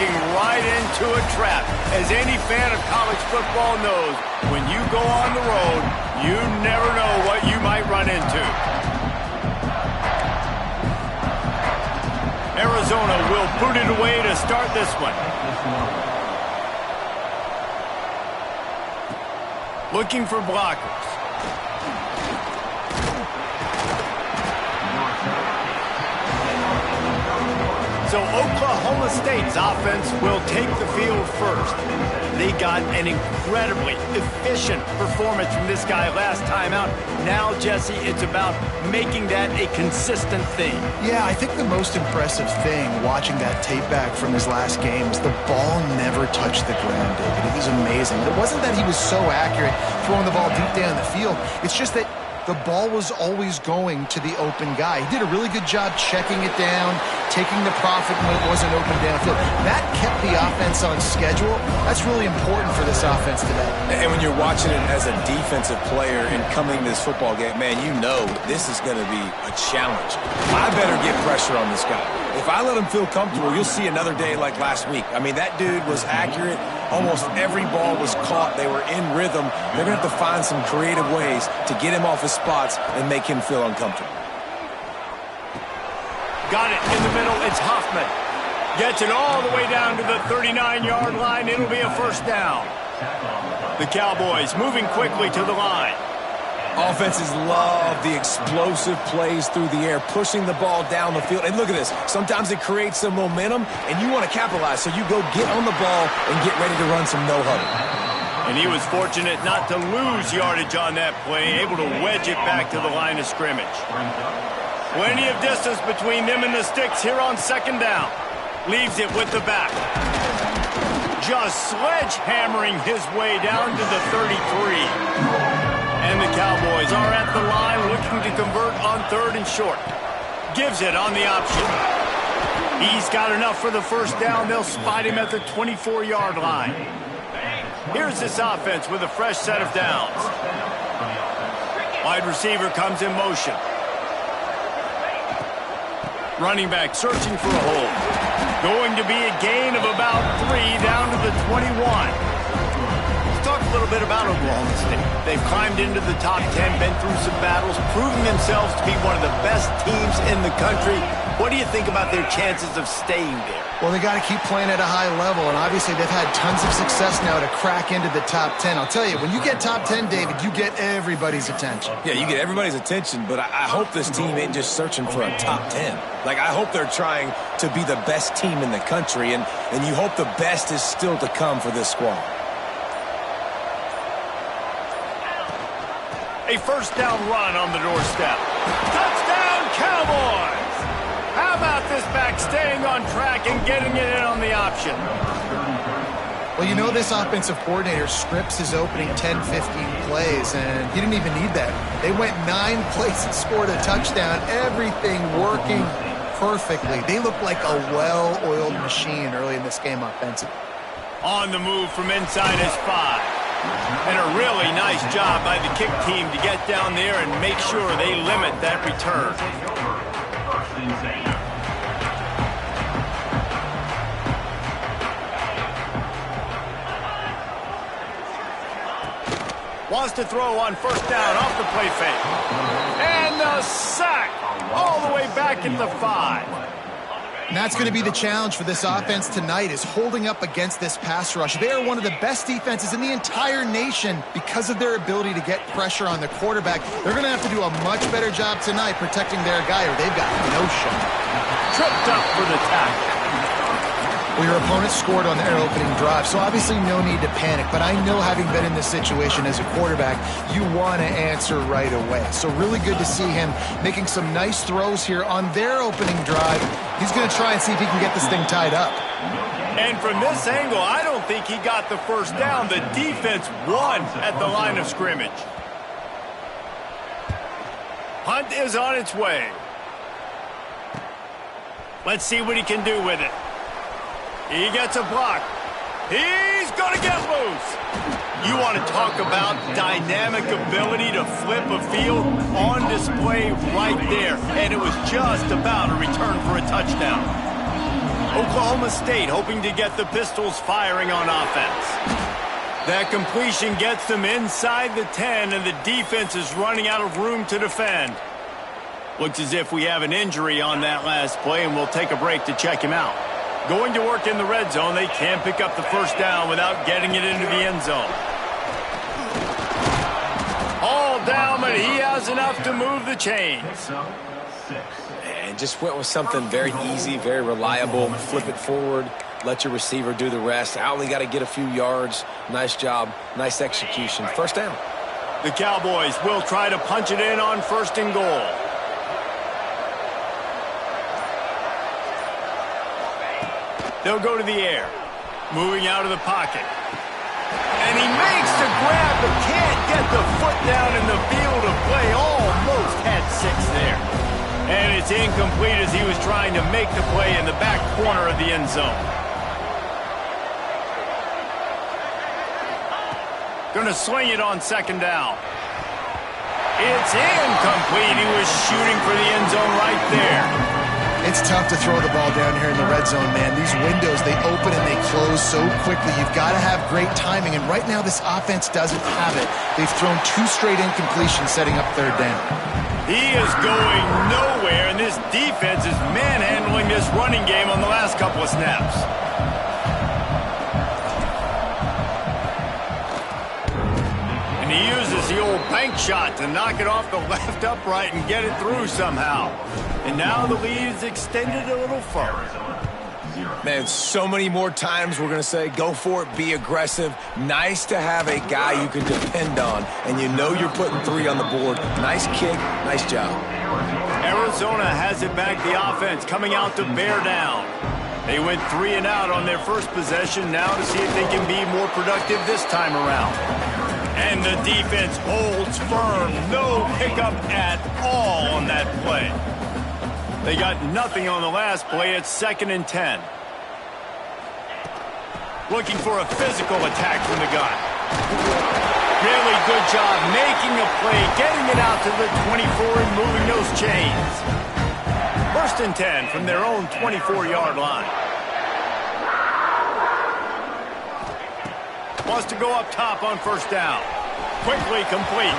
walking right into a trap. As any fan of college football knows, when you go on the road, you never know what you might run into. Arizona will put it away to start this one. Looking for blockers. So Oklahoma State's offense will take the field first. They got an incredibly efficient performance from this guy last time out. Now, Jesse, it's about making that a consistent thing. Yeah, I think the most impressive thing watching that tape back from his last game was the ball never touched the ground, David. It was amazing. It wasn't that he was so accurate throwing the ball deep down the field. It's just that the ball was always going to the open guy. He did a really good job checking it down, taking the profit when it wasn't open downfield. That kept the offense on schedule. That's really important for this offense today. And when you're watching it as a defensive player and coming to this football game, man, you know this is going to be a challenge. I better get pressure on this guy. If I let him feel comfortable, you'll see another day like last week. I mean, that dude was accurate. Almost every ball was caught. They were in rhythm. They're going to have to find some creative ways to get him off his spots and make him feel uncomfortable. Got it in the middle. It's Hoffman. Gets it all the way down to the 39-yard line. It'll be a first down. The Cowboys moving quickly to the line. Offenses love the explosive plays through the air, pushing the ball down the field. And look at this. Sometimes it creates some momentum, and you want to capitalize. So you go get on the ball and get ready to run some no-huddle. And he was fortunate not to lose yardage on that play, able to wedge it back to the line of scrimmage. Plenty of distance between them and the sticks here on second down. Leaves it with the back. Just sledgehammering his way down to the 33. And the Cowboys are at the line looking to convert on third and short. Gives it on the option. He's got enough for the first down. They'll spot him at the 24-yard line. Here's this offense with a fresh set of downs. Wide receiver comes in motion. Running back searching for a hole. Going to be a gain of about 3 down to the 21. Talk a little bit about Oklahoma State. They've climbed into the top 10, been through some battles, proving themselves to be one of the best teams in the country. What do you think about their chances of staying there? Well, they got to keep playing at a high level, and obviously they've had tons of success now to crack into the top 10. I'll tell you, when you get top 10, David, you get everybody's attention. Yeah, you get everybody's attention, but I hope this team ain't just searching for a top 10. Like, I hope they're trying to be the best team in the country, and you hope the best is still to come for this squad. A first down run on the doorstep. Touchdown, Cowboys! How about this back staying on track and getting it in on the option? Well, you know this offensive coordinator scripts his opening 10, 15 plays, and he didn't even need that. They went 9 plays and scored a touchdown. Everything working perfectly. They look like a well-oiled machine early in this game offensively. On the move from inside his 5. And a really nice job by the kick team to get down there and make sure they limit that return. Wants to throw on first down off the play fake. And the sack all the way back at the 5. And that's going to be the challenge for this offense tonight, is holding up against this pass rush. They are one of the best defenses in the entire nation because of their ability to get pressure on the quarterback. They're going to have to do a much better job tonight protecting their guy, or they've got no shot. Tripped up for the tackle. Well, your opponent scored on their opening drive, so obviously no need to panic. But I know, having been in this situation as a quarterback, you want to answer right away. So really good to see him making some nice throws here on their opening drive. He's going to try and see if he can get this thing tied up. And from this angle, I don't think he got the first down. The defense won at the line of scrimmage. Punt is on its way. Let's see what he can do with it. He gets a block. He's going to get loose. You want to talk about dynamic ability to flip a field, on display right there. And it was just about a return for a touchdown. Oklahoma State hoping to get the Pistols firing on offense. That completion gets them inside the 10, and the defense is running out of room to defend. Looks as if we have an injury on that last play, and we'll take a break to check him out. Going to work in the red zone, they can't pick up the first down without getting it into the end zone. All down, but he has enough to move the chains. And just went with something very easy, very reliable. Flip it forward, let your receiver do the rest. I only got to get a few yards. Nice job, nice execution. First down. The Cowboys will try to punch it in on 1st and goal. They'll go to the air, moving out of the pocket. And he makes the grab, but can't get the foot down in the field of play. Almost had 6 there. And it's incomplete as he was trying to make the play in the back corner of the end zone. Going to sling it on 2nd down. It's incomplete. He was shooting for the end zone right there. It's tough to throw the ball down here in the red zone, man. These windows, they open and they close so quickly. You've got to have great timing, and right now this offense doesn't have it. They've thrown 2 straight incompletions setting up 3rd down. He is going nowhere, and this defense is manhandling this running game on the last couple of snaps. And he uses the old bank shot to knock it off the left upright and get it through somehow. And now the lead is extended a little further. Man, so many more times we're going to say, go for it, be aggressive. Nice to have a guy you can depend on, and you know you're putting 3 on the board. Nice kick, nice job. Arizona has it back, the offense coming out to bear down. They went 3 and out on their first possession, now to see if they can be more productive this time around. And the defense holds firm. No pickup at all on that play. They got nothing on the last play. It's 2nd and 10. Looking for a physical attack from the gun. Really good job making a play, getting it out to the 24 and moving those chains. 1st and 10 from their own 24-yard line. Wants to go up top on 1st down. Quickly complete.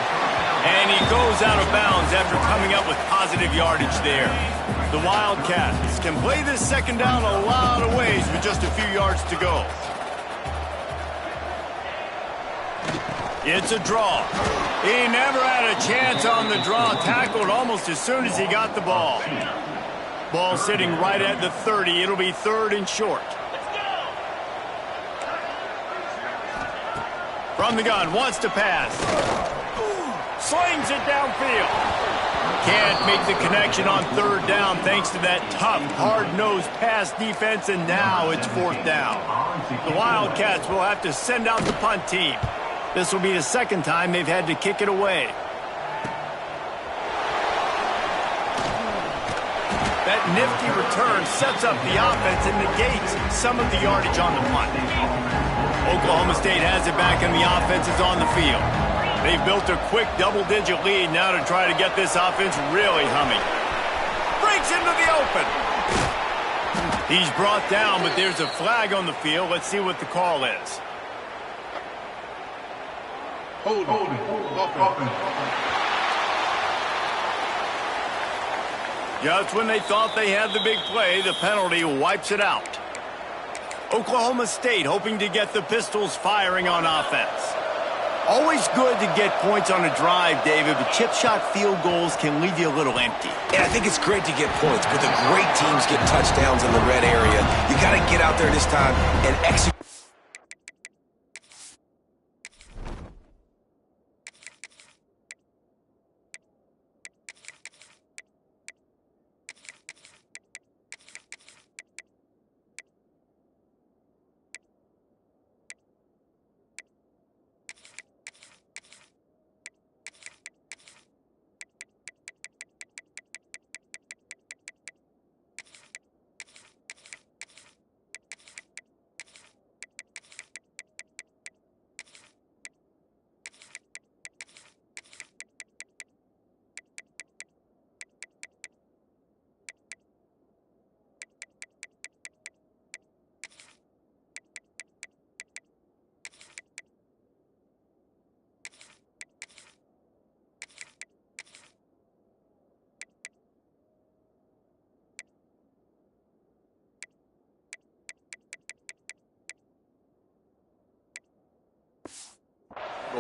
And he goes out of bounds after coming up with positive yardage there. The Wildcats can play this 2nd down a lot of ways with just a few yards to go. It's a draw. He never had a chance on the draw. Tackled almost as soon as he got the ball. Ball sitting right at the 30. It'll be 3rd and short. From the gun, wants to pass. Slings it downfield. Can't make the connection on 3rd down thanks to that tough, hard-nosed pass defense, and now it's 4th down. The Wildcats will have to send out the punt team. This will be the 2nd time they've had to kick it away. That nifty return sets up the offense and negates some of the yardage on the punt. Oklahoma State has it back and the offense is on the field. They've built a quick double-digit lead now to try to get this offense really humming. Breaks into the open. He's brought down, but there's a flag on the field. Let's see what the call is. Hold it. Just when they thought they had the big play, the penalty wipes it out. Oklahoma State hoping to get the Pistols firing on offense. Always good to get points on a drive, David, but chip shot field goals can leave you a little empty. And I think it's great to get points, but the great teams get touchdowns in the red area. You got to get out there this time and execute.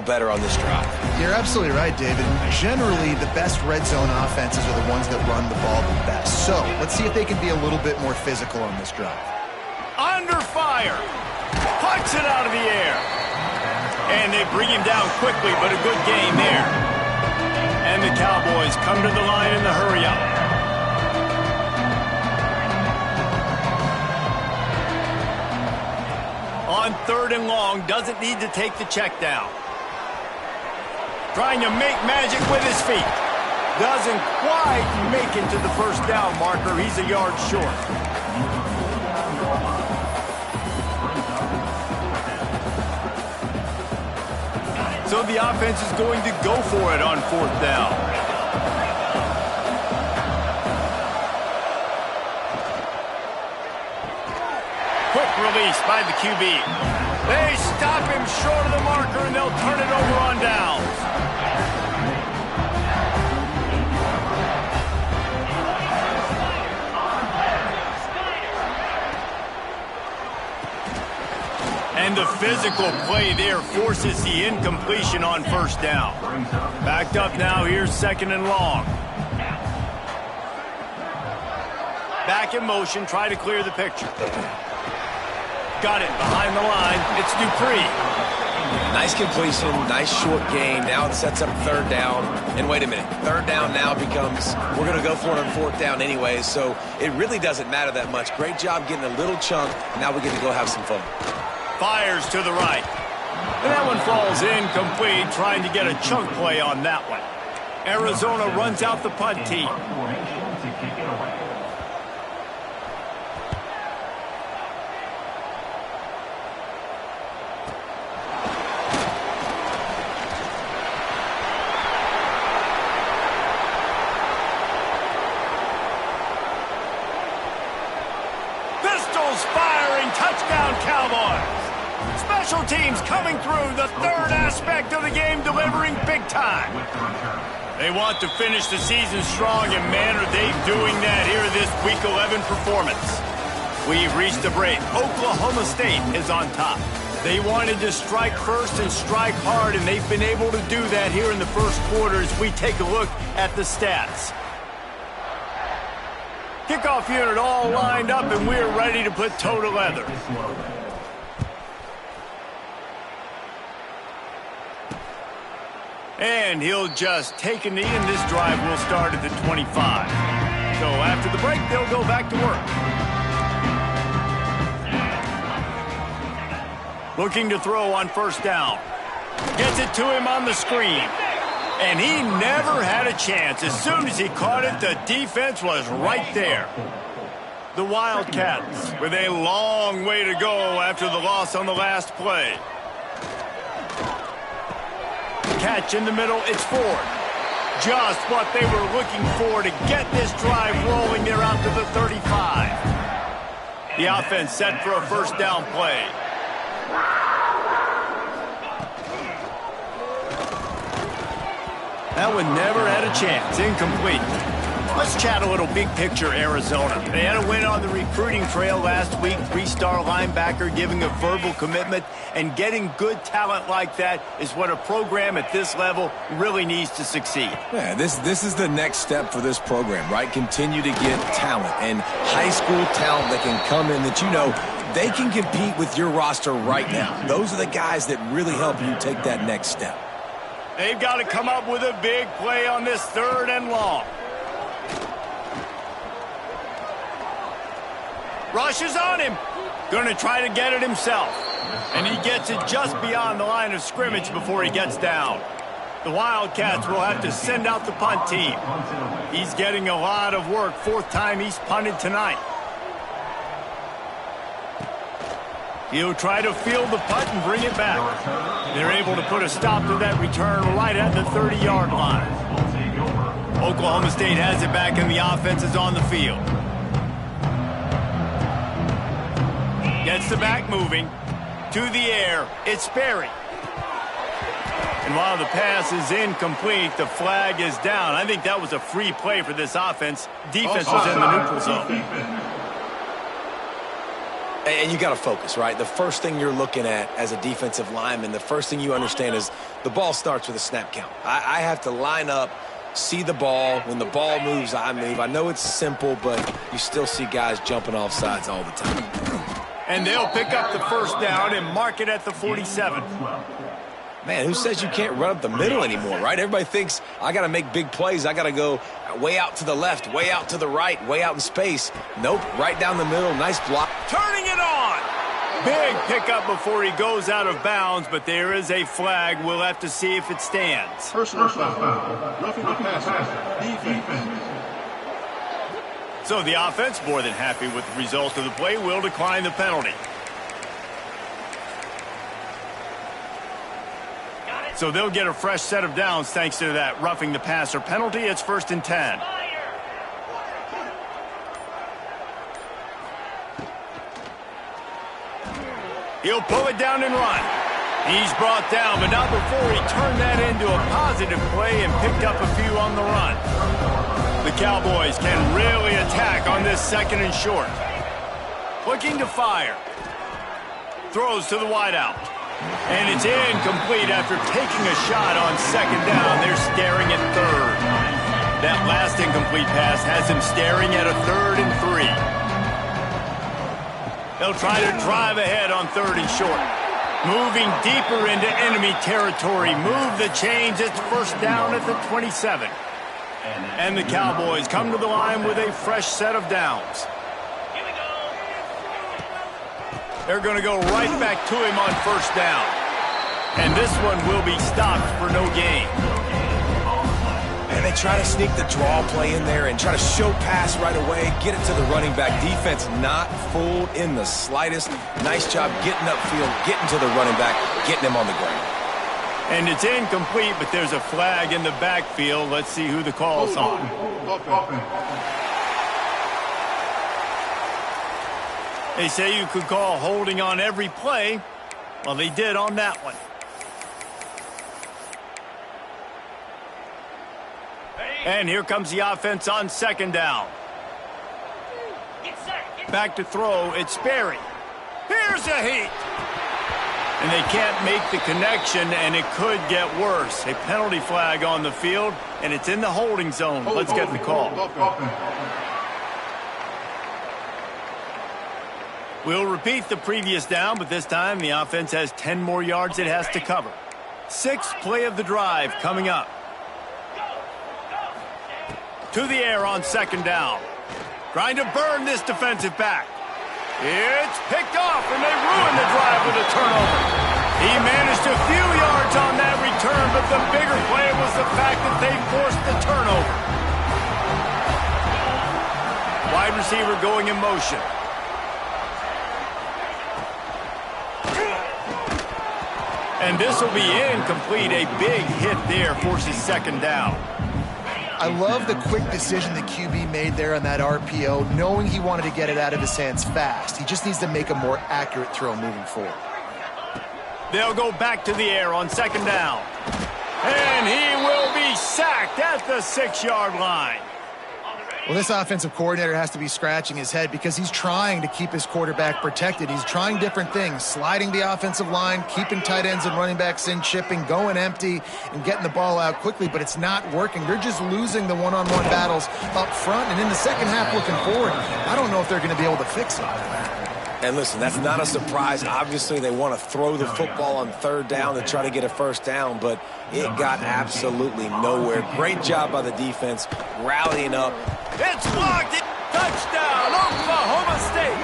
better on this drive. You're absolutely right, David. Generally, the best red zone offenses are the ones that run the ball the best. So let's see if they can be a little bit more physical on this drive. Under fire. Pucks it out of the air. And they bring him down quickly, but a good game there. And the Cowboys come to the line in the hurry-up. On 3rd and long, doesn't need to take the check down. Trying to make magic with his feet. Doesn't quite make it to the first down marker. He's a yard short. So the offense is going to go for it on 4th down. Quick release by the QB. They stop him short of the marker, and they'll turn it over on downs. And the physical play there forces the incompletion on 1st down. Backed up now, here's 2nd and long. Back in motion, try to clear the picture. Got it behind the line. It's Dupree. Nice completion, nice short gain. Now it sets up 3rd down. And wait a minute, 3rd down now becomes, we're going to go for it on 4th down anyway, so it really doesn't matter that much. Great job getting a little chunk. Now we get to go have some fun. Fires to the right. And that one falls incomplete, trying to get a chunk play on that one. Arizona runs out the punt team. Firing, touchdown Cowboys. Special teams coming through, the 3rd aspect of the game, delivering big time. They want to finish the season strong, and man, are they doing that here this Week 11 performance. We've reached the break. Oklahoma State is on top. They wanted to strike first and strike hard, and they've been able to do that here in the first quarter as we take a look at the stats. Kickoff unit all lined up, and we're ready to put toe to leather. And he'll just take a knee, and this drive will start at the 25. So after the break, they'll go back to work. Looking to throw on 1st down. Gets it to him on the screen. And he never had a chance. As soon as he caught it, the defense was right there. The Wildcats with a long way to go after the loss on the last play. Catch in the middle, it's Ford. Just what they were looking for to get this drive rolling. They're out to the 35. The offense set for a 1st down play. That one never had a chance. Incomplete. Let's chat a little big picture Arizona. They had a win on the recruiting trail last week. 3-star linebacker giving a verbal commitment. And getting good talent like that is what a program at this level really needs to succeed. Yeah, this is the next step for this program, right? Continue to get talent and high school talent that can come in that you know they can compete with your roster right now. Those are the guys that really help you take that next step. They've got to come up with a big play on this 3rd and long. Rushes on him. Going to try to get it himself. And he gets it just beyond the line of scrimmage before he gets down. The Wildcats will have to send out the punt team. He's getting a lot of work. 4th time he's punted tonight. He'll try to field the punt and bring it back. They're able to put a stop to that return right at the 30-yard line. Oklahoma State has it back, and the offense is on the field. Gets the back moving. To the air, it's Berry. And while the pass is incomplete, the flag is down. I think that was a free play for this offense. Defense was in the neutral zone. And you got to focus, right? The first thing you're looking at as a defensive lineman, the first thing you understand is the ball starts with a snap count. I have to line up, see the ball. When the ball moves, I move. I know it's simple, but you still see guys jumping off sides all the time. And they'll pick up the first down and mark it at the 47. Man, who says you can't run up the middle anymore, right? Everybody thinks I got to make big plays. I got to go way out to the left, way out to the right, way out in space. Nope, right down the middle. Nice block. Turning it on. Big pickup before he goes out of bounds, but there is a flag. We'll have to see if it stands. Personal foul. Roughing the passer. Defense. So the offense, more than happy with the result of the play, will decline the penalty. So they'll get a fresh set of downs thanks to that roughing the passer penalty. It's 1st and 10. He'll pull it down and run. He's brought down, but not before he turned that into a positive play and picked up a few on the run. The Cowboys can really attack on this 2nd and short. Looking to fire. Throws to the wideout. And it's incomplete after taking a shot on 2nd down. They're staring at 3rd. That last incomplete pass has him staring at a 3rd and 3. They'll try to drive ahead on 3rd and short. Moving deeper into enemy territory. Move the chains. It's 1st down at the 27. And the Cowboys come to the line with a fresh set of downs. They're going to go right back to him on 1st down. And this one will be stopped for no gain. And they try to sneak the draw play in there and try to show pass right away, get it to the running back. Defense not fooled in the slightest. Nice job getting upfield, getting to the running back, getting him on the ground. And it's incomplete, but there's a flag in the backfield. Let's see who the call's on. They say you could call holding on every play. Well, they did on that one. And here comes the offense on 2nd down. Back to throw. It's Sperry. Here's a heat. And they can't make the connection, and it could get worse. A penalty flag on the field, and it's in the holding zone. Let's get the call. We'll repeat the previous down, but this time the offense has 10 more yards it has to cover. 6th play of the drive coming up. To the air on 2nd down. Trying to burn this defensive back. It's picked off, and they ruin the drive with a turnover. He managed a few yards on that return, but the bigger play was the fact that they forced the turnover. Wide receiver going in motion. And this will be incomplete. A big hit there forces 2nd down. I love the quick decision the QB made there on that RPO, knowing he wanted to get it out of his hands fast. He just needs to make a more accurate throw moving forward. They'll go back to the air on 2nd down. And he will be sacked at the 6-yard line. Well, this offensive coordinator has to be scratching his head because he's trying to keep his quarterback protected. He's trying different things, sliding the offensive line, keeping tight ends and running backs in, chipping, going empty, and getting the ball out quickly, but it's not working. They're just losing the one-on-one battles up front, and in the second half looking forward, I don't know if they're going to be able to fix it. And listen, that's not a surprise. Obviously, they want to throw the football on 3rd down to try to get a 1st down, but it got absolutely nowhere. Great job by the defense, rallying up. It's blocked. Touchdown, Oklahoma State.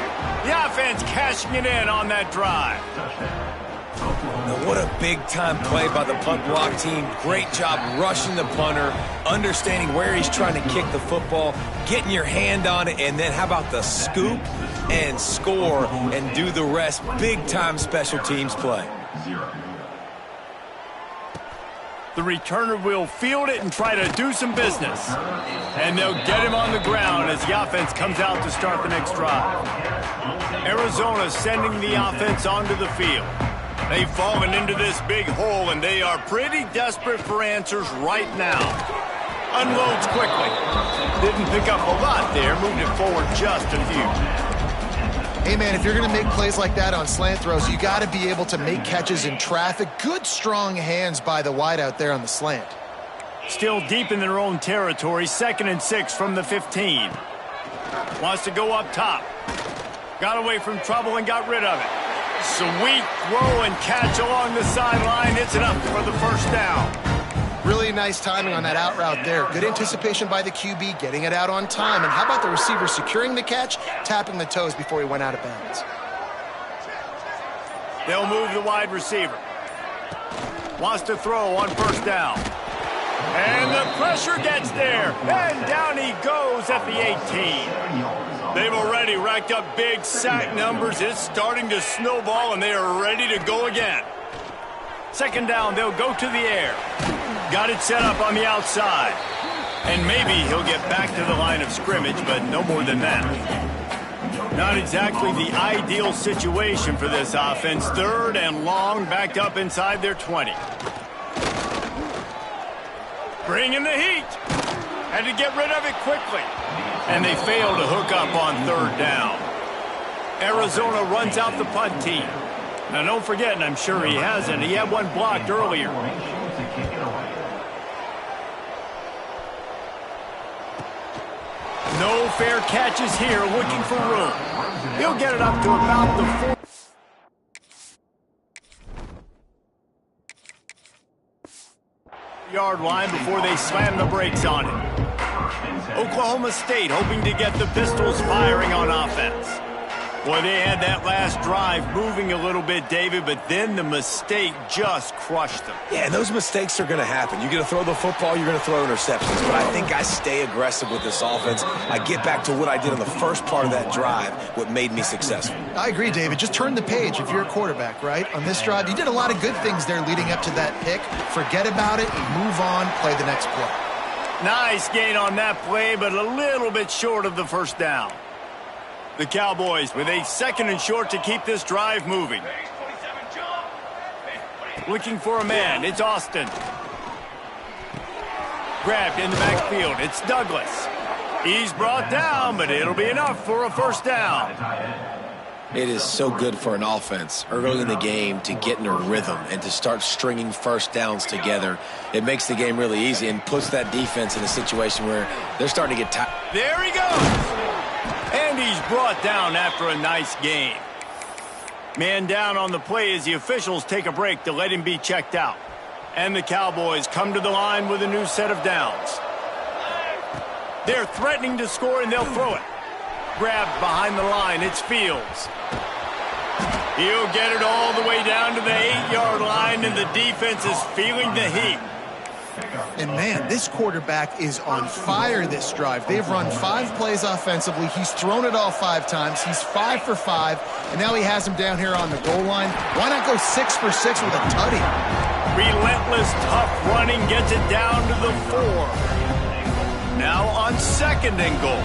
The offense cashing it in on that drive. Now, what a big-time play by the punt block team. Great job rushing the punter, understanding where he's trying to kick the football, getting your hand on it, and then how about the scoop and score and do the rest. Big-time special teams play. The returner will field it and try to do some business. And they'll get him on the ground as the offense comes out to start the next drive. Arizona sending the offense onto the field. They've fallen into this big hole, and they are pretty desperate for answers right now. Unloads quickly. Didn't pick up a lot there, moved it forward just a few. Hey, man, if you're going to make plays like that on slant throws, you got to be able to make catches in traffic. Good, strong hands by the wide out there on the slant. Still deep in their own territory, 2nd and 6 from the 15. Wants to go up top. Got away from trouble and got rid of it. Sweet throw and catch along the sideline. It's enough for the first down. Really nice timing on that out route there. Good anticipation by the QB, getting it out on time. And how about the receiver securing the catch, tapping the toes before he went out of bounds? They'll move the wide receiver. Wants to throw on first down. And the pressure gets there. And down he goes at the 18. They've already racked up big sack numbers. It's starting to snowball, and they are ready to go again. 2nd down, they'll go to the air. Got it set up on the outside. And maybe he'll get back to the line of scrimmage, but no more than that. Not exactly the ideal situation for this offense. 3rd and long, backed up inside their 20. Bringing the heat. Had to get rid of it quickly. And they fail to hook up on 3rd down. Arizona runs out the punt team. Now, don't forget, and I'm sure he hasn't, he had one blocked earlier. No fair catches here, looking for room. He'll get it up to about the 4-yard line before they slam the brakes on it. Oklahoma State hoping to get the Pistols firing on offense. Boy, they had that last drive moving a little bit, David, but then the mistake just crushed them. Yeah, and those mistakes are going to happen. You're going to throw the football, you're going to throw interceptions. But I think I stay aggressive with this offense. I get back to what I did on the first part of that drive, what made me successful. I agree, David. Just turn the page if you're a quarterback, right? On this drive, you did a lot of good things there leading up to that pick. Forget about it, move on, play the next play. Nice gain on that play, but a little bit short of the first down. The Cowboys with a 2nd and short to keep this drive moving. Looking for a man. It's Austin. Grabbed in the backfield. It's Douglas. He's brought down, but it'll be enough for a first down. It is so good for an offense early in the game to get in a rhythm and to start stringing first downs together. It makes the game really easy and puts that defense in a situation where they're starting to get tired. There he goes. And he's brought down after a nice game. Man down on the play as the officials take a break to let him be checked out. And the Cowboys come to the line with a new set of downs. They're threatening to score, and they'll throw it. Grabbed behind the line, it's Fields. He'll get it all the way down to the 8-yard line, and the defense is feeling the heat. And, man, this quarterback is on fire this drive. They've run 5 plays offensively. He's thrown it all 5 times. He's 5 for 5, and now he has him down here on the goal line. Why not go 6 for 6 with a tutty? Relentless, tough running gets it down to the 4. Now on 2nd and goal.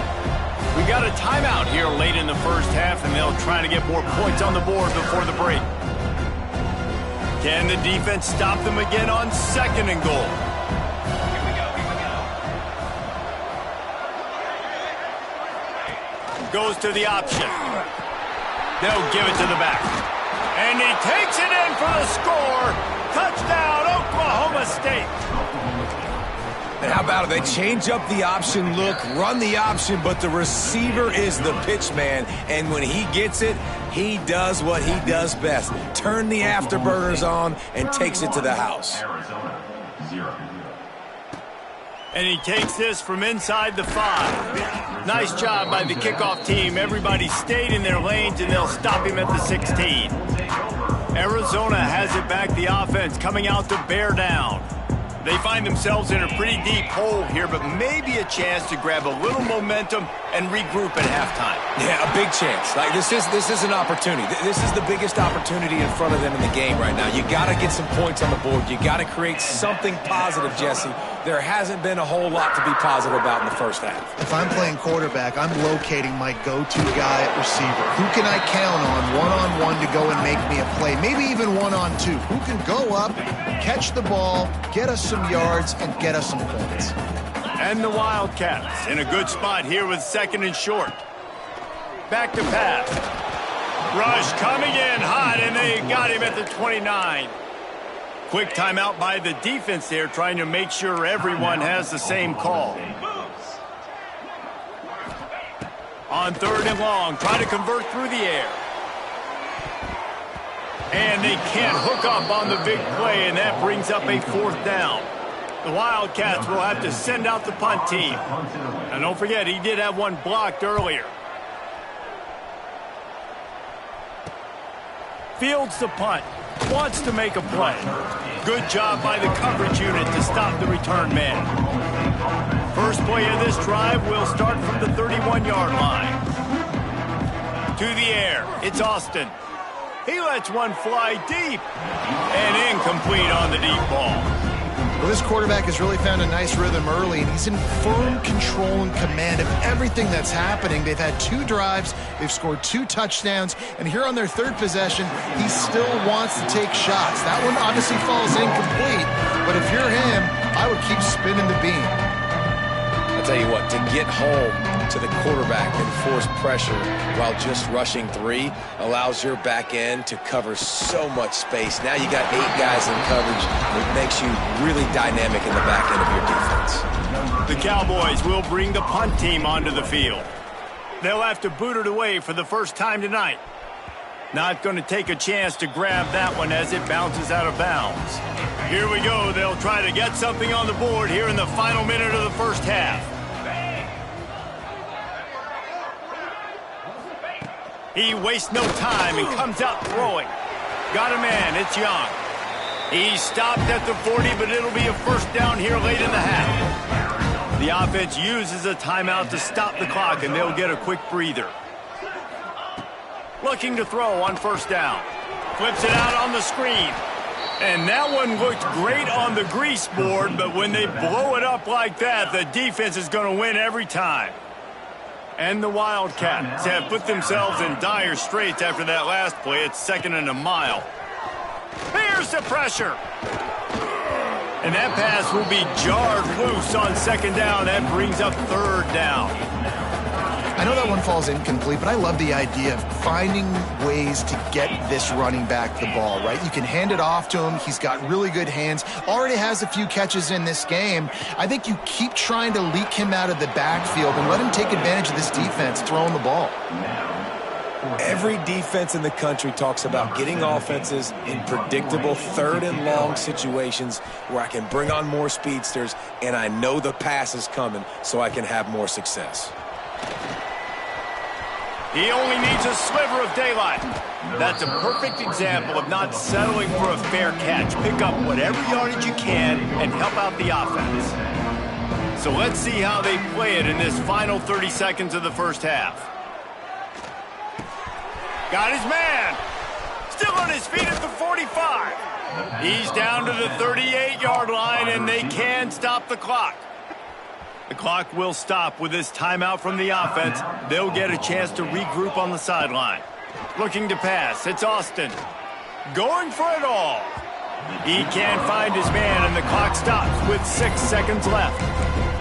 We got a timeout here late in the first half, and they'll try to get more points on the board before the break. Can the defense stop them again on 2nd and goal? Goes to the option. They'll give it to the back. And he takes it in for the score. Touchdown, Oklahoma State. And how about it? They change up the option look, run the option, but the receiver is the pitch man. And when he gets it, he does what he does best. Turn the afterburners on and takes it to the house. And he takes this from inside the 5. Nice job by the kickoff team. Everybody stayed in their lanes, and they'll stop him at the 16. Arizona has it back. The offense coming out to bear down. They find themselves in a pretty deep hole here, but maybe a chance to grab a little momentum and regroup at halftime. Yeah, a big chance. Like this is an opportunity. This is the biggest opportunity in front of them in the game right now. You got to get some points on the board. You got to create something positive, Jesse. There hasn't been a whole lot to be positive about in the first half. If I'm playing quarterback, I'm locating my go-to guy at receiver. Who can I count on one-on-one to go and make me a play? Maybe even one-on-two. Who can go up, catch the ball, get us some yards, and get us some points? And the Wildcats in a good spot here with 2nd and short. Back to pass. Rush coming in hot, and they got him at the 29. Quick timeout by the defense there, trying to make sure everyone has the same call. On 3rd and long, try to convert through the air. And they can't hook up on the big play, and that brings up a 4th down. The Wildcats will have to send out the punt team. And don't forget, he did have one blocked earlier. Fields the punt. Wants to make a play. Good job by the coverage unit to stop the return man. First play of this drive will start from the 31-yard line. To the air. It's Austin. He lets one fly deep. And incomplete on the deep ball. Well, this quarterback has really found a nice rhythm early, and he's in firm control and command of everything that's happening. They've had 2 drives, they've scored 2 touchdowns, and here on their 3rd possession, he still wants to take shots. That one obviously falls incomplete, but if you're him, I would keep spinning the beam. I'll tell you what, to get home to the quarterback and force pressure while just rushing 3 allows your back end to cover so much space. Now you got 8 guys in coverage. It makes you really dynamic in the back end of your defense. The Cowboys will bring the punt team onto the field. They'll have to boot it away for the first time tonight. Not going to take a chance to grab that one as it bounces out of bounds. Here we go. They'll try to get something on the board here in the final minute of the first half. He wastes no time and comes out throwing. Got a man. It's Young. He stopped at the 40, but it'll be a first down here late in the half. The offense uses a timeout to stop the clock, and they'll get a quick breather. Looking to throw on first down. Flips it out on the screen. And that one looked great on the grease board, but when they blow it up like that, the defense is going to win every time. And the Wildcats have put themselves in dire straits after that last play. It's 2nd and a mile. Here's the pressure. And that pass will be jarred loose on 2nd down. That brings up 3rd down. I know that one falls incomplete, but I love the idea of finding ways to get this running back the ball, right? You can hand it off to him. He's got really good hands. Already has a few catches in this game. I think you keep trying to leak him out of the backfield and let him take advantage of this defense throwing the ball. Every defense in the country talks about getting offenses in predictable 3rd and long situations where I can bring on more speedsters and I know the pass is coming so I can have more success. He only needs a sliver of daylight. That's a perfect example of not settling for a fair catch. Pick up whatever yardage you can and help out the offense. So let's see how they play it in this final 30 seconds of the first half. Got his man. Still on his feet at the 45. He's down to the 38-yard line, and they can stop the clock. The clock will stop with this timeout from the offense. They'll get a chance to regroup on the sideline. Looking to pass. It's Austin. Going for it all. He can't find his man, and the clock stops with 6 seconds left.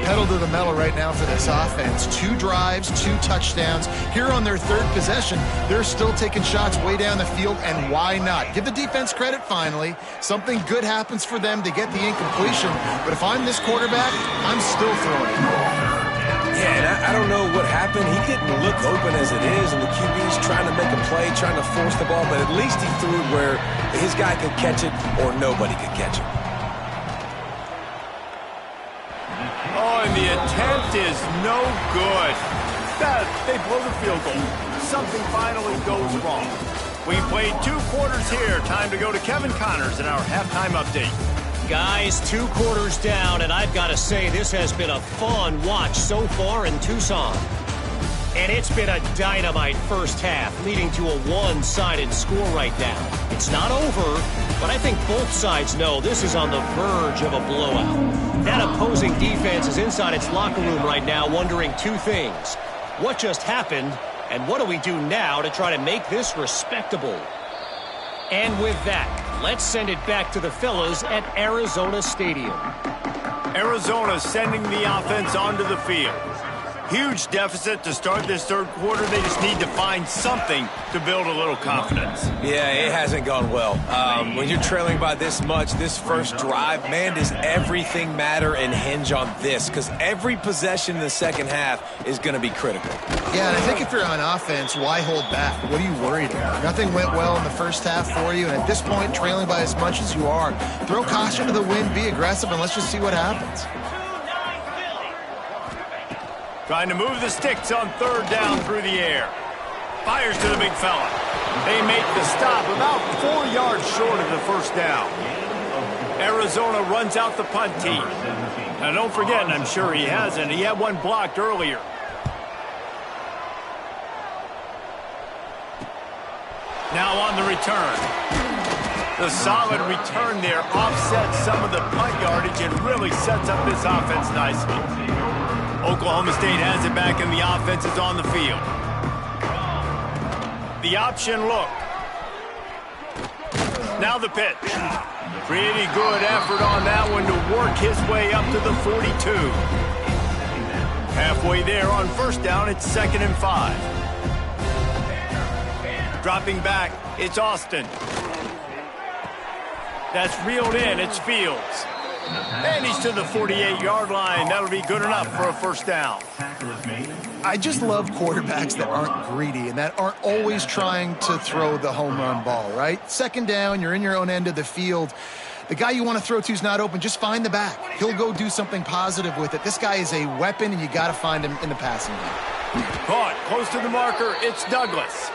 Pedal to the metal right now for this offense. 2 drives, 2 touchdowns. Here on their 3rd possession, they're still taking shots way down the field, and why not? Give the defense credit finally. Something good happens for them to get the incompletion, but if I'm this quarterback, I'm still throwing it. Yeah, and I don't know what happened. He didn't look open as it is, and the QB's trying to make a play, trying to force the ball, but at least he threw it where his guy could catch it or nobody could catch it. Oh, and the attempt is no good. They blow the field goal. Something finally goes wrong. We played 2 quarters here. Time to go to Kevin Connors in our halftime update. Guys, 2 quarters down, and I've got to say this has been a fun watch so far in Tucson. And it's been a dynamite first half, leading to a one-sided score right now. It's not over, but I think both sides know this is on the verge of a blowout. That opposing defense is inside its locker room right now wondering 2 things. What just happened, and what do we do now to try to make this respectable? And with that, let's send it back to the fellas at Arizona Stadium. Arizona sending the offense onto the field. Huge deficit to start this third quarter. They just need to find something to build a little confidence. Yeah, it hasn't gone well. When you're trailing by this much, this first drive, man, does everything matter and hinge on this? Because every possession in the second half is going to be critical. Yeah, and I think if you're on offense, why hold back? What are you worried about? Nothing went well in the first half for you, and at this point, trailing by as much as you are, throw caution to the wind, be aggressive, and let's just see what happens. Trying to move the sticks on third down through the air. Fires to the big fella. They make the stop about 4 yards short of the first down. Arizona runs out the punt team. Now don't forget, and I'm sure he hasn't, he had one blocked earlier. Now on the return. The solid return there offsets some of the punt yardage and really sets up this offense nicely. Oklahoma State has it back and the offense is on the field. The option look. Now the pitch. Pretty good effort on that one to work his way up to the 42. Halfway there on first down, it's 2nd and 5. Dropping back, it's Austin. That's reeled in, it's Fields. And he's to the 48-yard line. That'll be good enough for a first down. I just love quarterbacks that aren't greedy and that aren't always trying to throw the home run ball, right? 2nd down, you're in your own end of the field. The guy you want to throw to is not open. Just find the back. He'll go do something positive with it. This guy is a weapon, and you got to find him in the passing game. Caught close to the marker. It's Douglas.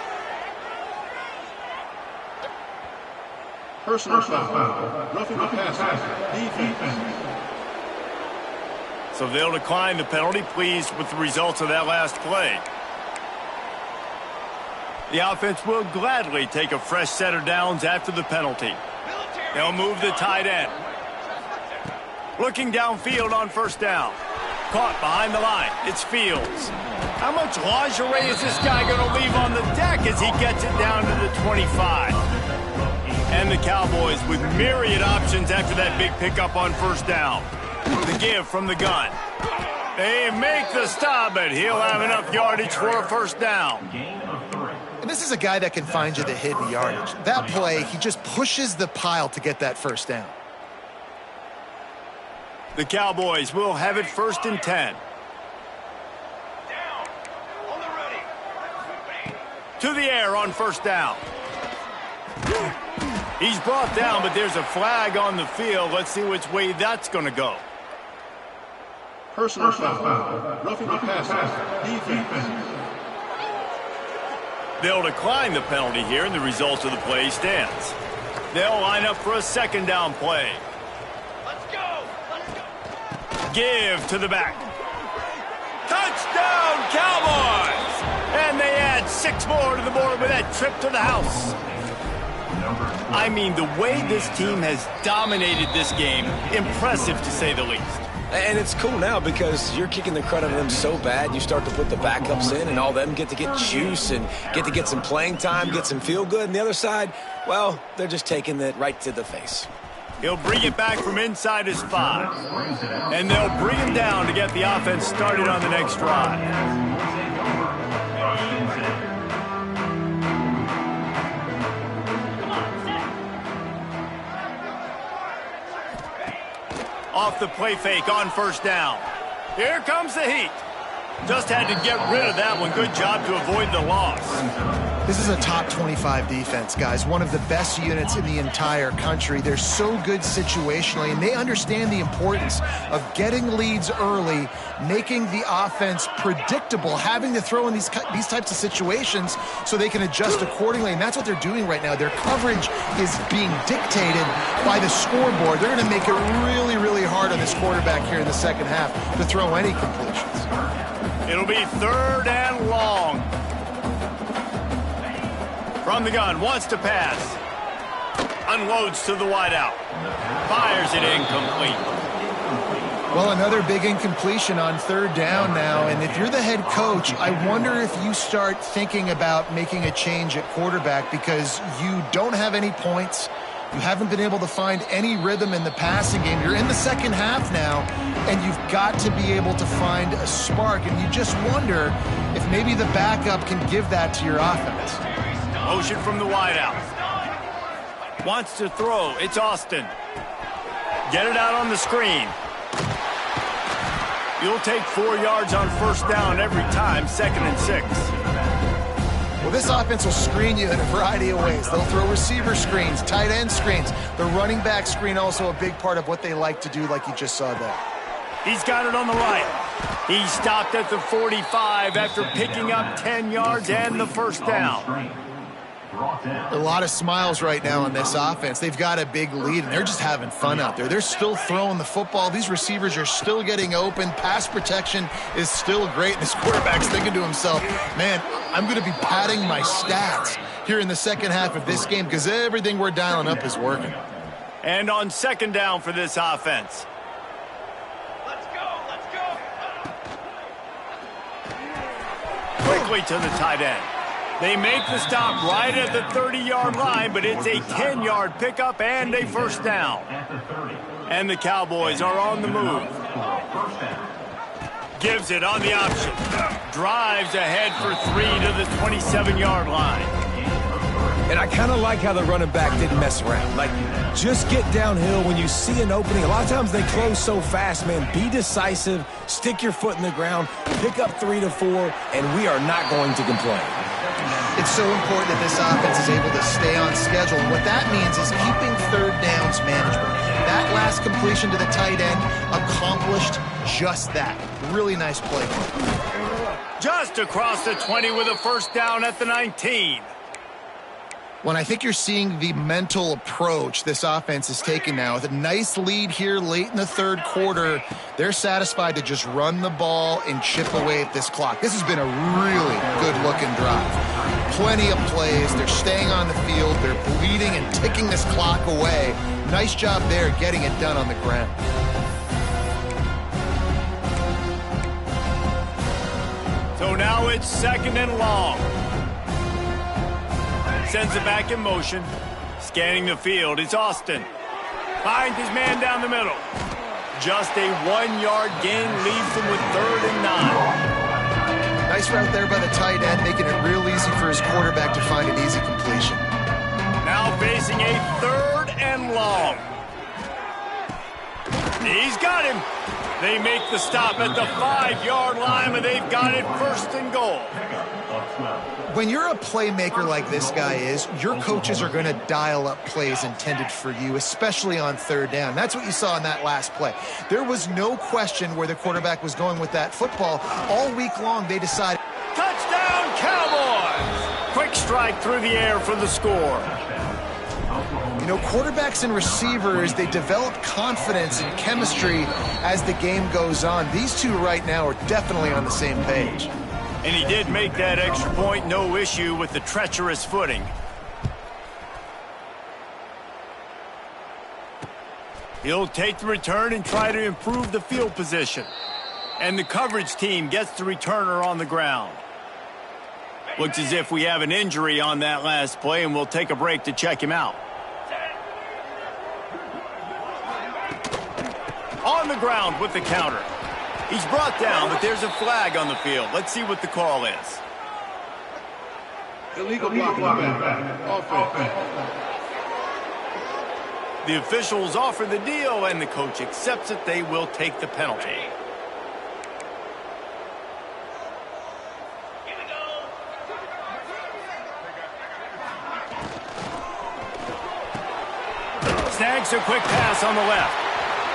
Personal foul. Roughing the passer. Defense. So they'll decline the penalty, pleased with the results of that last play. The offense will gladly take a fresh set of downs after the penalty. They'll move the tight end. Looking downfield on first down. Caught behind the line. It's Fields. How much lingerie is this guy going to leave on the deck as he gets it down to the 25? And the Cowboys with myriad options after that big pickup on first down. The give from the gun. They make the stop, but he'll have enough yardage for a first down. And this is a guy that can find you the hidden yardage. That play, he just pushes the pile to get that first down. The Cowboys will have it 1st and 10. To the air on first down. He's brought down, but there's a flag on the field. Let's see which way that's going to go. Personal foul. Roughing the passer. Defense. They'll decline the penalty here, and the result of the play stands. They'll line up for a 2nd down play. Let's go! Let's go! Give to the back. Touchdown, Cowboys! And they add 6 more to the board with that trip to the house. I mean, the way this team has dominated this game, impressive to say the least. And it's cool now because you're kicking the crud out of them so bad, you start to put the backups in and all them get to get juice and get some playing time, get some feel good. And the other side, well, they're just taking it right to the face. He'll bring it back from inside his 5. And they'll bring him down to get the offense started on the next drive. Off the play fake on first down. Here comes the heat. Just had to get rid of that one. Good job to avoid the loss. This is a top 25 defense, guys. One of the best units in the entire country. They're so good situationally, and they understand the importance of getting leads early, making the offense predictable, having to throw in these types of situations so they can adjust accordingly, and that's what they're doing right now. Their coverage is being dictated by the scoreboard. They're going to make it really, really hard on this quarterback here in the second half to throw any completions. It'll be 3rd and long. From the gun, wants to pass. Unloads to the wideout. Fires it incomplete. Well, another big incompletion on 3rd down now, and if you're the head coach, I wonder if you start thinking about making a change at quarterback because you don't have any points. You haven't been able to find any rhythm in the passing game. You're in the second half now, and you've got to be able to find a spark. And you just wonder if maybe the backup can give that to your offense. Motion from the wideout. Wants to throw. It's Austin. Get it out on the screen. You'll take 4 yards on first down every time, 2nd and 6. Well, this offense will screen you in a variety of ways. They'll throw receiver screens, tight end screens. The running back screen also a big part of what they like to do, like you just saw there. He's got it on the right. He stopped at the 45 after picking up 10 yards and the first down. A lot of smiles right now on this offense. They've got a big lead, and they're just having fun out there. They're still throwing the football. These receivers are still getting open. Pass protection is still great. And this quarterback's thinking to himself, man, I'm going to be padding my stats here in the second half of this game because everything we're dialing up is working. And on 2nd down for this offense. Let's go. Quickly to the tight end. They make the stop right at the 30-yard line, but it's a 10-yard pickup and a first down. And the Cowboys are on the move. Gives it on the option. Drives ahead for 3 to the 27-yard line. And I kind of like how the running back didn't mess around. Like, just get downhill when you see an opening. A lot of times they close so fast, man. Be decisive, stick your foot in the ground, pick up 3 to 4, and we are not going to complain. It's so important that this offense is able to stay on schedule. And what that means is keeping third downs manageable. That last completion to the tight end accomplished just that. Really nice play. Just across the 20 with a first down at the 19. When I think you're seeing the mental approach this offense is taking now. With a nice lead here late in the third quarter, they're satisfied to just run the ball and chip away at this clock. This has been a really good-looking drive. Plenty of plays. They're staying on the field. They're bleeding and ticking this clock away. Nice job there getting it done on the ground. So now it's 2nd and long. Sends it back in motion. Scanning the field. It's Austin. Finds his man down the middle. Just a 1-yard gain leaves him with 3rd and 9. Nice route there by the tight end, making it real easy for his quarterback to find an easy completion. Now facing a 3rd and long. He's got him. They make the stop at the 5-yard line, and they've got it 1st and goal. When you're a playmaker like this guy is, your coaches are going to dial up plays intended for you, especially on 3rd down. That's what you saw in that last play. There was no question where the quarterback was going with that football. All week long, they decided. Touchdown, Cowboys! Quick strike through the air for the score. You know, quarterbacks and receivers, they develop confidence and chemistry as the game goes on. These two right now are definitely on the same page. And he did make that extra point, no issue with the treacherous footing. He'll take the return and try to improve the field position. And the coverage team gets the returner on the ground. Looks as if we have an injury on that last play, and we'll take a break to check him out. On the ground with the counter. He's brought down, but there's a flag on the field. Let's see what the call is. Illegal blocking back. Offense. The officials offer the deal, and the coach accepts it. They will take the penalty. Snags a quick pass on the left.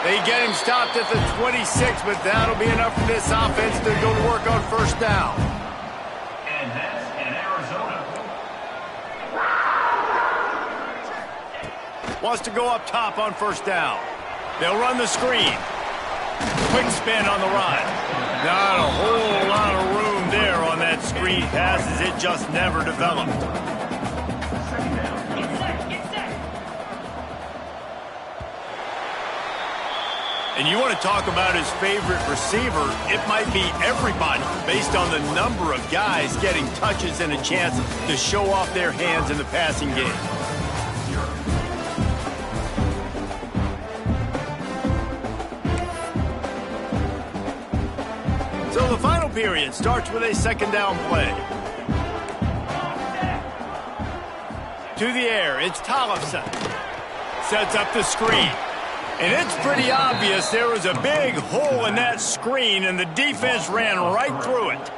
They get him stopped at the 26, but that'll be enough for this offense to go to work on 1st down. And that's in Arizona. Wants to go up top on 1st down. They'll run the screen. Quick spin on the run. Not a whole lot of room there on that screen pass as it just never developed. And you want to talk about his favorite receiver, it might be everybody based on the number of guys getting touches and a chance to show off their hands in the passing game. period starts with a second down play. To the air, it's Tollefson. Sets up the screen. And it's pretty obvious there was a big hole in that screen, and the defense ran right through it.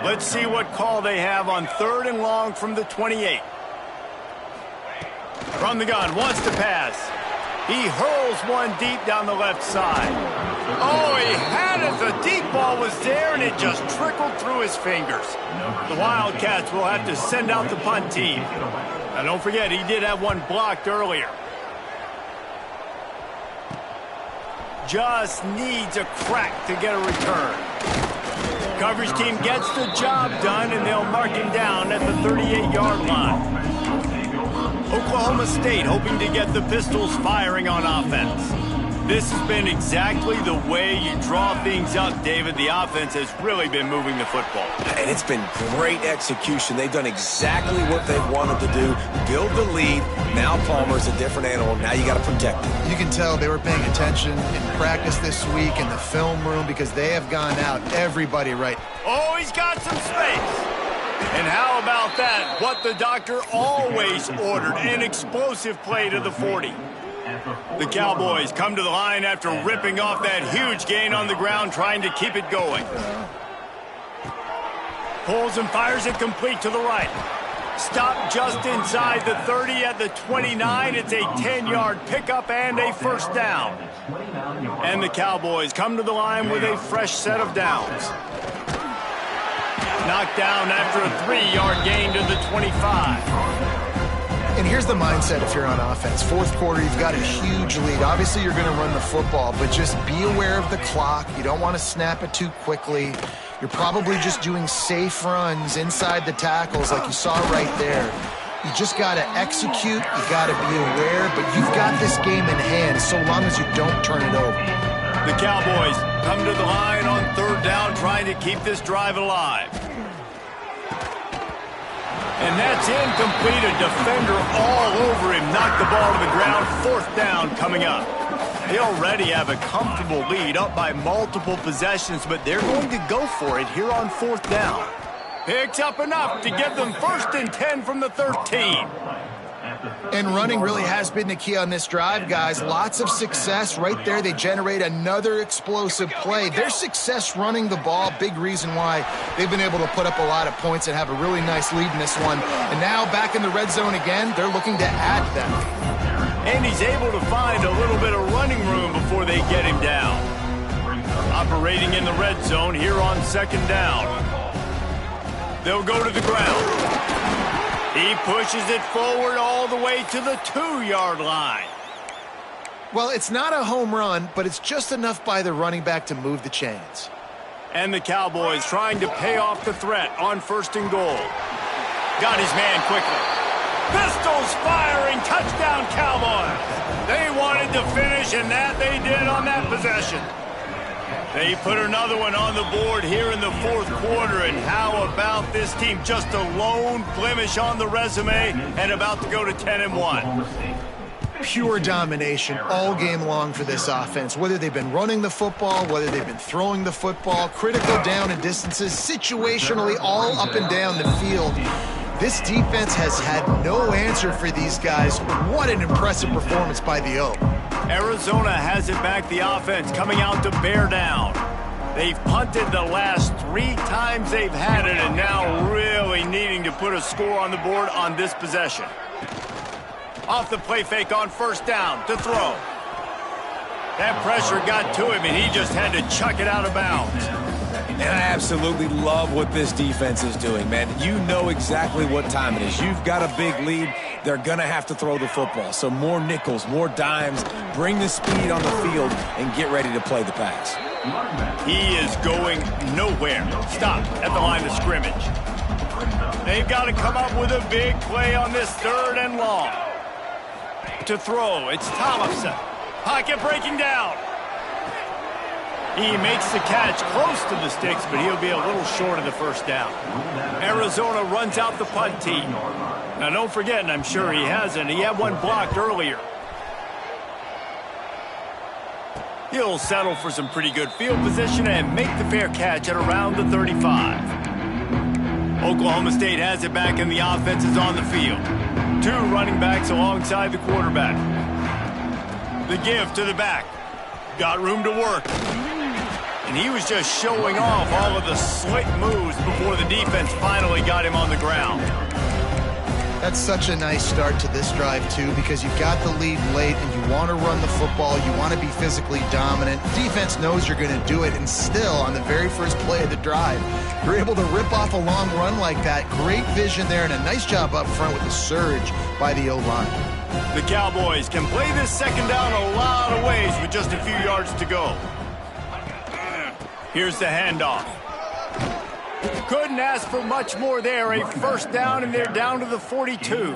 Let's see what call they have on 3rd and long from the 28. From the gun, wants to pass. He hurls one deep down the left side. Oh, he had it. The deep ball was there, and it just trickled through his fingers. The Wildcats will have to send out the punt team. Now, don't forget, he did have one blocked earlier. Just needs a crack to get a return. Coverage team gets the job done, and they'll mark him down at the 38-yard line. Oklahoma State hoping to get the Pistols firing on offense. This has been exactly the way you draw things up, David. The offense has really been moving the football. And it's been great execution. They've done exactly what they've wanted to do. Build the lead. Now Palmer's a different animal. Now you got to protect him. You can tell they were paying attention in practice this week in the film room because they have gone out everybody right. Oh, he's got some space. And how about that? What the doctor always ordered, an explosive play to the 40. The Cowboys come to the line after ripping off that huge gain on the ground, trying to keep it going. Pulls and fires it complete to the right. Stop just inside the 30 at the 29. It's a 10-yard pickup and a first down. And the Cowboys come to the line with a fresh set of downs. Knocked down after a 3-yard gain to the 25. And here's the mindset if you're on offense. 4th quarter, you've got a huge lead. Obviously, you're going to run the football, but just be aware of the clock. You don't want to snap it too quickly. You're probably just doing safe runs inside the tackles like you saw right there. You just got to execute. You got to be aware, but you've got this game in hand so long as you don't turn it over. The Cowboys come to the line on 3rd down, trying to keep this drive alive. And that's incomplete. A defender all over him. Knocked the ball to the ground. 4th down coming up. They already have a comfortable lead, up by multiple possessions, but they're going to go for it here on 4th down. Picks up enough to give them 1st and 10 from the 13. And running really has been the key on this drive, guys. Lots of success right there. They generate another explosive play. Their success running the ball, big reason why they've been able to put up a lot of points and have a really nice lead in this one. And now back in the red zone again, they're looking to add them. And he's able to find a little bit of running room before they get him down. Operating in the red zone here on 2nd down. They'll go to the ground. He pushes it forward all the way to the 2-yard line. Well, it's not a home run, but it's just enough by the running back to move the chains. And the Cowboys trying to pay off the threat on 1st and goal. Got his man quickly. Pistols firing, touchdown Cowboys. They wanted to finish, and that they did on that possession. They put another one on the board here in the 4th quarter, and how about this team? Just a lone blemish on the resume and about to go to 10-1. Pure domination all game long for this offense. Whether they've been running the football, whether they've been throwing the football, critical down and distances, situationally all up and down the field. This defense has had no answer for these guys. What an impressive performance by the O. Arizona has it back, the offense coming out to bear down. They've punted the last 3 times they've had it, and now really needing to put a score on the board on this possession. Off the play fake on 1st down to throw. That pressure got to him, and he just had to chuck it out of bounds. And I absolutely love what this defense is doing, man. You know exactly what time it is. You've got a big lead. They're going to have to throw the football. So more nickels, more dimes, bring the speed on the field, and get ready to play the pass. He is going nowhere. Stop at the line of scrimmage. They've got to come up with a big play on this 3rd and long. To throw, it's Tollefson. Pocket breaking down. He makes the catch close to the sticks, but he'll be a little short of the 1st down. Arizona runs out the punt team. Now, don't forget, and I'm sure he hasn't, he had one blocked earlier. He'll settle for some pretty good field position and make the fair catch at around the 35. Oklahoma State has it back and the offense is on the field. 2 running backs alongside the quarterback. The give to the back. Got room to work. And he was just showing off all of the slick moves before the defense finally got him on the ground. That's such a nice start to this drive, too, because you've got the lead late and you want to run the football. You want to be physically dominant. Defense knows you're going to do it, and still, on the very first play of the drive, you're able to rip off a long run like that. Great vision there, and a nice job up front with the surge by the O-line. The Cowboys can play this second down a lot of ways with just a few yards to go. Here's the handoff. Couldn't ask for much more there. A first down, and they're down to the 42.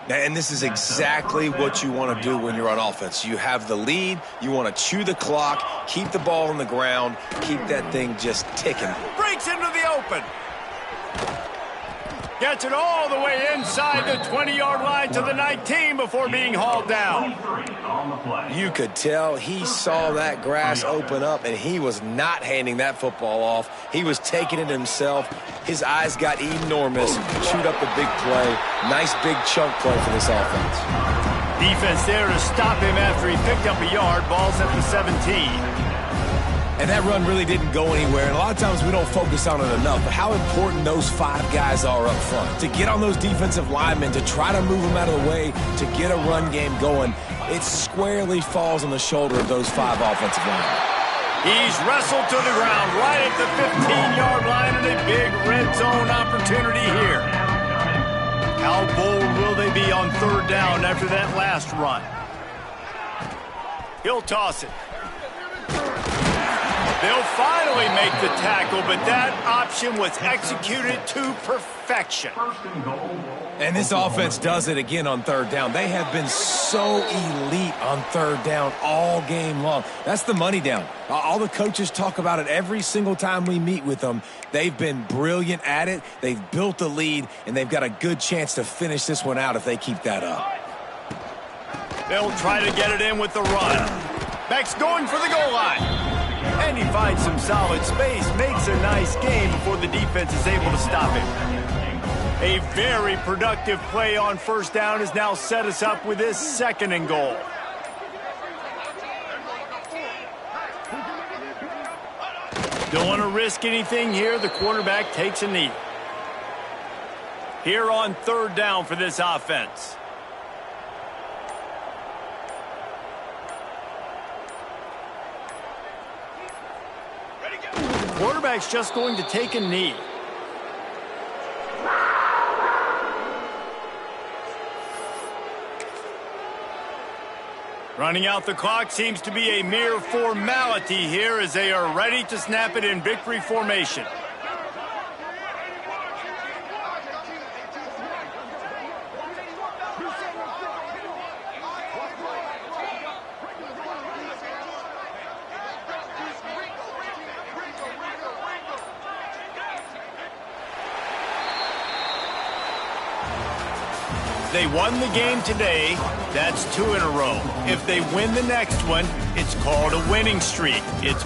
And this is exactly what you want to do when you're on offense. You have the lead. You want to chew the clock, keep the ball on the ground, keep that thing just ticking. Breaks into the open. Gets it all the way inside the 20-yard line to the 19 before being hauled down. You could tell he saw that grass open up, and he was not handing that football off. He was taking it himself. His eyes got enormous. Chewed up the big play. Nice big chunk play for this offense. Defense there to stop him after he picked up a yard. Ball's at the 17. And that run really didn't go anywhere. And a lot of times we don't focus on it enough. But how important those 5 guys are up front. To get on those defensive linemen, to try to move them out of the way, to get a run game going, it squarely falls on the shoulder of those 5 offensive linemen. He's wrestled to the ground right at the 15-yard line and a big red zone opportunity here. How bold will they be on third down after that last run? He'll toss it. They'll finally make the tackle, but that option was executed to perfection. And this offense does it again on third down. They have been so elite on third down all game long. That's the money down. All the coaches talk about it every single time we meet with them. They've been brilliant at it. They've built the lead, and they've got a good chance to finish this one out if they keep that up. They'll try to get it in with the run. Beck's going for the goal line. And he finds some solid space, makes a nice game before the defense is able to stop him. A very productive play on first down has now set us up with this 2nd and goal. Don't want to risk anything here. The quarterback takes a knee. Here on third down for this offense. Quarterback's just going to take a knee. Running out the clock seems to be a mere formality here as they are ready to snap it in victory formation. They won the game today. That's 2 in a row. If they win the next one, it's called a winning streak. It's